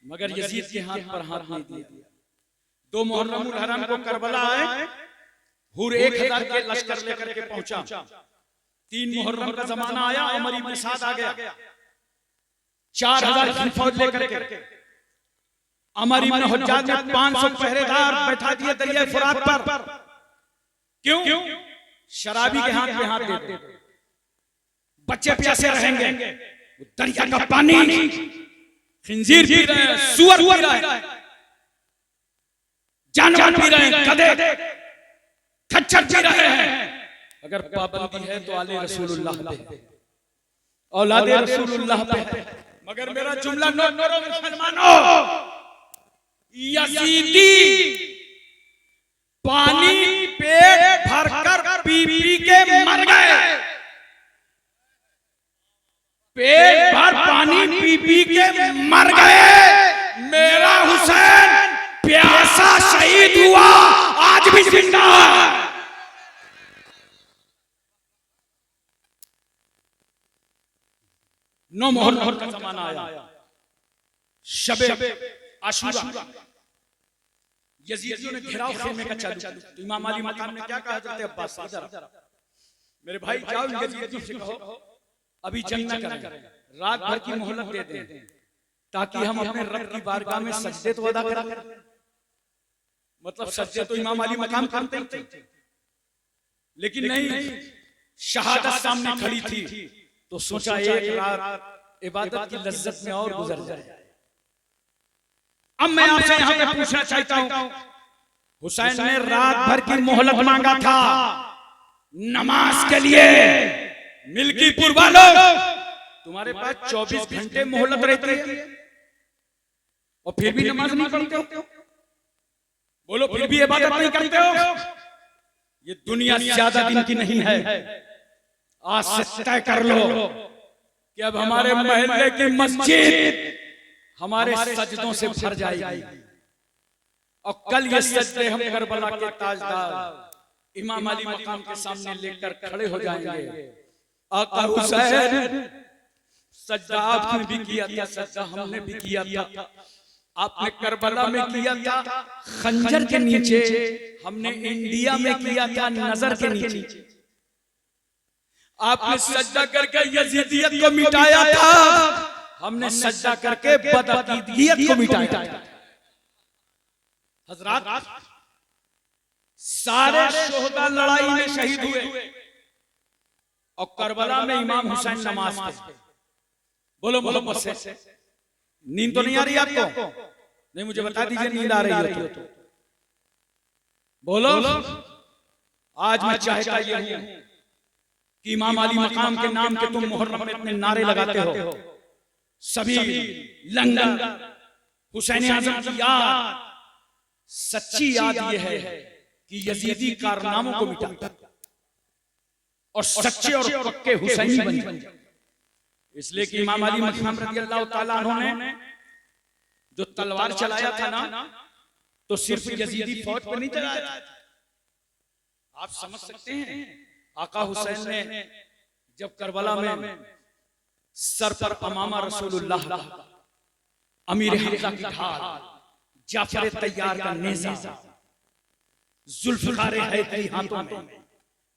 मगर यजीद के हाथ पर हाथ नहीं दिया। 2 मुहर्रम उल हरम को करबला आए, हुर 1000 के लश्कर लेकर के पहुंचा, 3 मुहर्रम का जमाना आया, उमर इब्न साद आ गया 4000 की फौज लेकर के, उमर इब्न हज्जाज ने 500 पहरेदार बैठा दिए दरिया फुरात पर। क्यों? शराबी के हाथ में हाथ दे दो, बच्चे प्यासे रहेंगे, दरिया का पानी खिंजीर पी रहे हैं, सुअर पी रहे हैं, जानवर पी रहे हैं, गधे खच्चर पी रहे हैं। अगर पाबंदी है तो आले रसूलुल्लाह पे, औलादे रसूलुल्लाह पे। मगर मेरा जुमला नोट करो मुसलमानों, यजीदी पानी पेट भरकर पी पी के मर गए, पेट भर पानी पी पी के मर गए। मेरा हुसैन प्यासा शहीद हुआ, आज भी जिंदा है। 9 मुहर्रम का जमाना आया, शबे आशूरा, यजीदियों ने घेराव खेलने का चालू किया। तो इमाम अली मकाम ने क्या कहा, हज़रत अब्बास इधर मेरे भाई जाओ, यजीदियों से कहो अभी जंग न करें, रात भर की मोहलत दे दें, ताकि हम अपने रब की बारगाह में सजदे तो अदा करें। मतलब सजदे तो इमाम अली मकाम करते थे, लेकिन नहीं, शहादत सामने खड़ी थी, तो सोचा एक रात इबादत की लज्जत में और गुजर जाए। अब मैं आपसे यहाँ पे पूछना चाहता हूँ, हुसैन ने रात भर की मोहलत मांगा था नमाज के लिए। मिल्कीपुर वालों, तुम्हारे पास 24 घंटे मोहलत रहती है और फिर भी नमाज नहीं पढ़ते हो? बोलो, फिर भी इबादत नहीं करते हो? ये दुनिया ज्यादा दिन की नहीं है। आज से तय कर लो कि अब हमारे मोहल्ले की मस्जिद हमारे सजदों से भर जाएगी, और कल ये सजदे हम करबला के ताजदार इमाम अली मकाम के सामने लेकर खड़े हो जाएंगे। आका हुसैन, सजदा आपने भी किया था, सजदा हमने भी किया था, आपने करबला में किया था खंजर के नीचे, हमने इंडिया में किया था नजर के नीचे। आपने सजदा करके यजीदियत को मिटाया था, हमने सजदा करके बदअकीदियत को मिटाया। हजरात, सारे शोहदा लड़ाई में शहीद हुए और करबला में इमाम हुसैन नमाज थे। बोलो मोहब्बत से, नींद तो नहीं आ रही आपको? नहीं, मुझे बता दीजिए नींद आ रही हो तो बोलो। आज मैं चाहता ये हूं कि इमाम अली मकाम के नाम के तुम मुहर्रम में इतने नारे लगाते हो, सभी लंगर हुसैन आजम की याद, सच्ची याद ये है कि यजीदी कारनामों को मिटा और सच्चे और पक्के हुसैनी बन जाए। इसलिए कि इमाम अली मकाम रज़ियल्लाहु ताला अन्हु ने जो तलवार चलाया था ना, तो सिर्फ यजीदी फौज पर नहीं चलाया था। आप समझ सकते हैं, आका हुसैन ने जब करबला में सर पर अमामा रसूलुल्लाह का, अमीर हमजा की ढाल, जाफर तैयार का नेज़ा, जुल्फ़िकार हैदरी हाथों में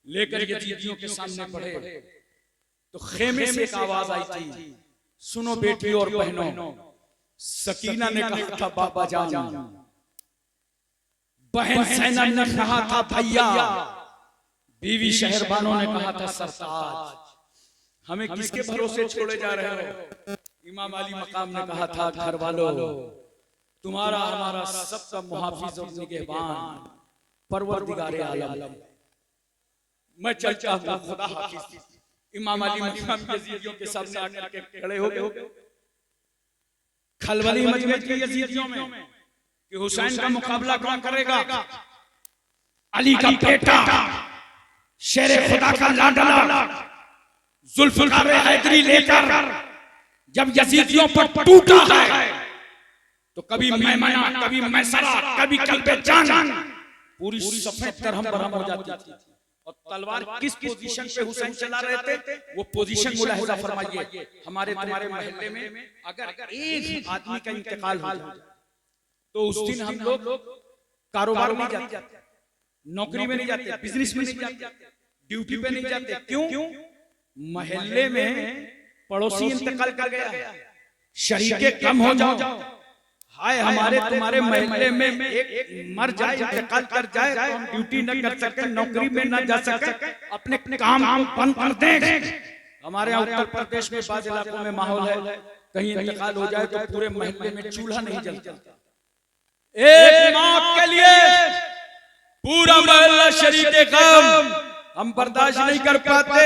लेकर यजीदियों के सामने पड़े, तो खेमे से एक आवाज आई थी, सुनो बेटियों और बहनों। सकीना ने कहा था बाबा जान, बहन सैना ने कहा था भैया, बीवी शहरबानों ने कहा था सरताज। हमें किसके भरोसे छोड़े जा रहे हो? इमाम अली मकाम ने कहा था घर वालों, तुम्हारा हमारा सबका मुहाफिज और निगहबान परवरदिगार आलम, मैं चलता हूं, खुदा हाफिज। इमाम अली मकाम यजीदियों के सामने आकर के खड़े हो गए। खलबली मच गई थी यजीदियों में कि हुसैन का मुकाबला कौन करेगा? अली का बेटा, शेरे खुदा का लाडला जुल्फ़िकार हैदरी लेकर जब यजीदियों पर टूटा है, तो कभी मैमना, कभी मैसरा, कभी कल्बे जान, पूरी सफेद दरहम बरहम हो जाती थी। और तलवार किस पोजीशन पे हुसैन चला रहे थे, वो पोजीशन मुलाहिजा फरमाइए। हमारे तुम्हारे महल्ले में अगर एक आदमी का इंतकाल हो जाए, तो उस दिन हम लोग कारोबार में नहीं जाते, नौकरी में नहीं जाते, बिजनेस में नहीं जाते, ड्यूटी पे नहीं जाते। क्यों? महल्ले में पड़ोसी इंतकाल कर गया, शरीके कम हो जाओ, हाय हमारे तुम्हारे महल्ले में एक मर जाए, इंतकाल कर जाए, तो हम ड्यूटी न कर सके, नौकरी में न जा सके, अपने काम बंद कर दें। हमारे यहाँ उत्तर प्रदेश में बाज़ इलाकों में माहौल है, कहीं इंतकाल हो जाए तो पूरे महल्ले में चूल्हा नहीं जलता। एक मौत के लिए पूरा मोहल्ला शरीके गम, हम बर्दाश्त नहीं कर पाते,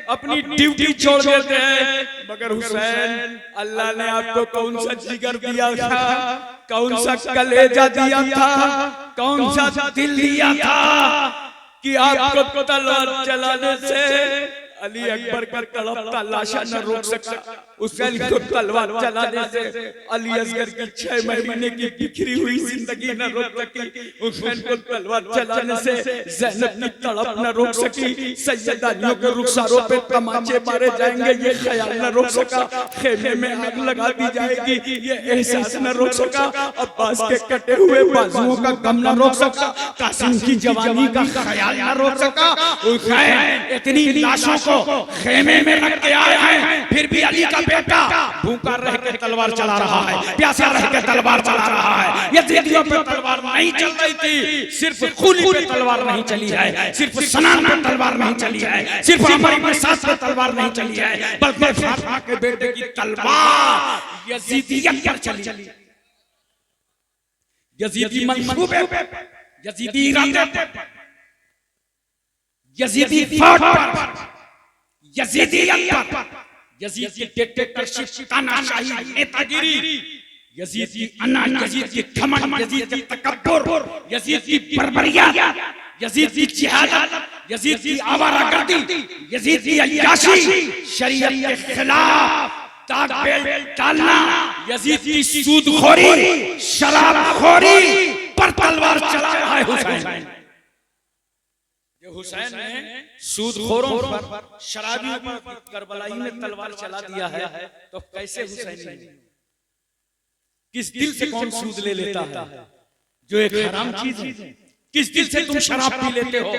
अपनी ड्यूटी छोड़ देते हैं। मगर हुसैन, अल्लाह ने आपको कौन सा जिगर दिया था, कौन सा कलेजा दिया था, कौन सा दिल दिया था कि आपको तलवार चलाने से अली अकबर का तड़पता लाशा न रोक सका, हुसैन को तलवार चलाने से अली असगर की 6 महीने की बिखरी हुई जिंदगी न रोक सकी, हुसैन को तलवार चलाने से ज़ैनब की तड़प न रोक सकी, सैयदानियों के रुखसारों पे तमाचे मारे जाएंगे ये ख्याल न रोक सका, खेमे में आग लगा दी जाएगी ये एहसास न रोक सका, अब्बास के कटे हुए बाजुओं का गम न रोक सका, कासिम की जवानी का ख्याल न रोक सका। हुसैन इतनी लाशों को खेमे में रख के आए हैं, फिर भी अली का बेटा भूखा रह के तलवार चला रहा है, प्यासा रह के तलवार चला रहा है। यजीदियों पे तलवार नहीं चल रही थी, सिर्फ खूली पे तलवार नहीं चली है, सिर्फ सनान पे तलवार नहीं चली है, सिर्फ हमारी मसास पे तलवार नहीं चली है, बल्कि फातिमा के बेटे की तलवार यजीदियत पर चली। यजीदी मंसूबे पे, यजीदी इरादे पे, यजीदी फौज पर, यजीदियत पर, यजीद की डिक्टेटरशिप, तानाशाही, नेतागिरी, यजीद की अना, यजीद की घमंड, यजीद की तकब्बुर, यजीद की बर्बरियत, यजीद की जिहादत, यजीद की आवारागर्दी, यजीद की अय्याशी, शरीयत के खिलाफ दाग बेल्ट डालना, यजीद की सूदखोरी, शराबखोरी पर तलवार चला रहा है हुसैन। हुसैन ने सूदखोरों पर, शराबियों पर करबलाई में तलवार चला दिया है, तो कैसे हुसैन, किस दिल से कौन सूद ले लेता है जो एक हराम चीज है? किस दिल से तुम शराब पी लेते हो?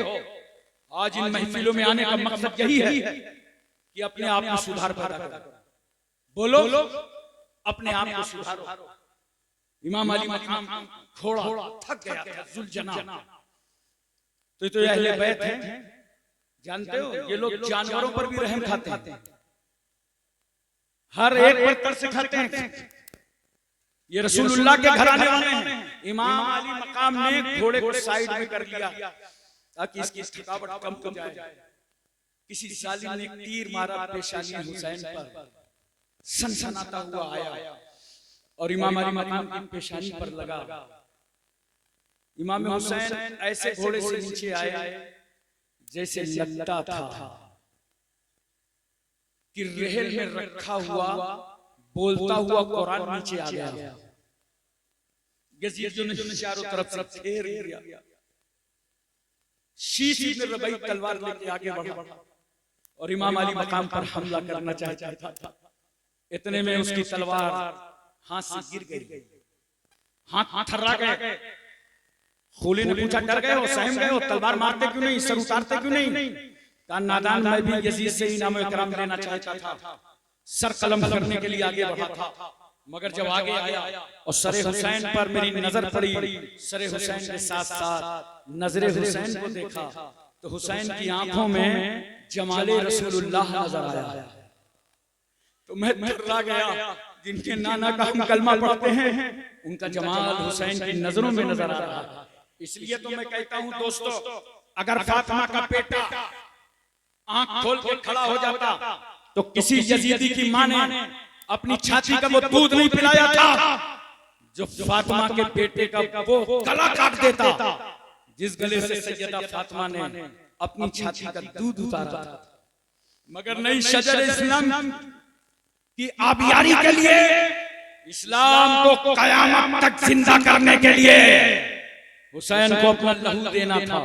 आज इन महफिलों में आने का मकसद यही है कि अपने आप में सुधार पैदा करो। बोलो, अपने आप को सुधारो। इमाम अली मकाम घोड़ा थक गया था, जुलजना। तो अहले बैत हैं, जानते हो ये लोग जानवरों पर भी रहम खाते हैं, हर एक पर तरस खाते हैं। ये रसूलुल्लाह के घराने वाले हैं। इमाम अली मकाम ने घोड़े को साइड में कर लिया ताकि इसकी थकावट कम हो जाए। किसी जालिम ने तीर मारा पेशानी हुसैन पर, सनसनाता हुआ आया और इमाम अली मकाम की पेशानी पर लगा। इमाम हुसैन ऐसे घोड़े से नीचे आए जैसे लगता था कि रेहल में रखा हुआ बोलता हुआ कुरान नीचे आ गया। यजीद ने चारों तरफ से घेर लिया। शीश इब्न रबई तलवार लेके आगे बढ़ा और इमाम अली मकाम पर हमला करना चाहता था। इतने में उसकी तलवार हाथ से गिर गई, हाथ थर्रा गए। खूली ने पूछा, डर गए हो, सहम गए हो, तलवार मारते क्यों नहीं, सर उतारते क्यों नहीं? कहा, नादान, मैं भी यजीद से इनाम इकराम लेना चाहता था, सर कलम करने के लिए आगे बढ़ा था, मगर जब आगे आया और सरे हुसैन पर मेरी नजर पड़ी, सरे हुसैन के साथ साथ नजरे हुसैन को देखा तो हुसैन की आंखों में जमाले रसूलुल्लाह नजर आया। तो मैं थर्रा गया। जिनके नाना का हम कलमा पढ़ते हैं उनका जमाल हुसैन की नजरों में नजर आ रहा है। इसलिए तो मैं कहता हूं दोस्तों, अगर फातिमा का बेटा आंख खोल के खड़ा हो जाता तो किसी यजीदी की मां ने अपनी छाती का वो दूध नहीं पिलाया था जो फातिमा के बेटे का वो गला काट देता, जिस गले से सैयदा फातिमा ने अपनी छाती का दूध उतारा था। मगर नहीं, शजर इस्लाम की आबियारी के लिए, इस्लाम को कयामत तक जिंदा करने के लिए हुसैन को अपना लहू देना था।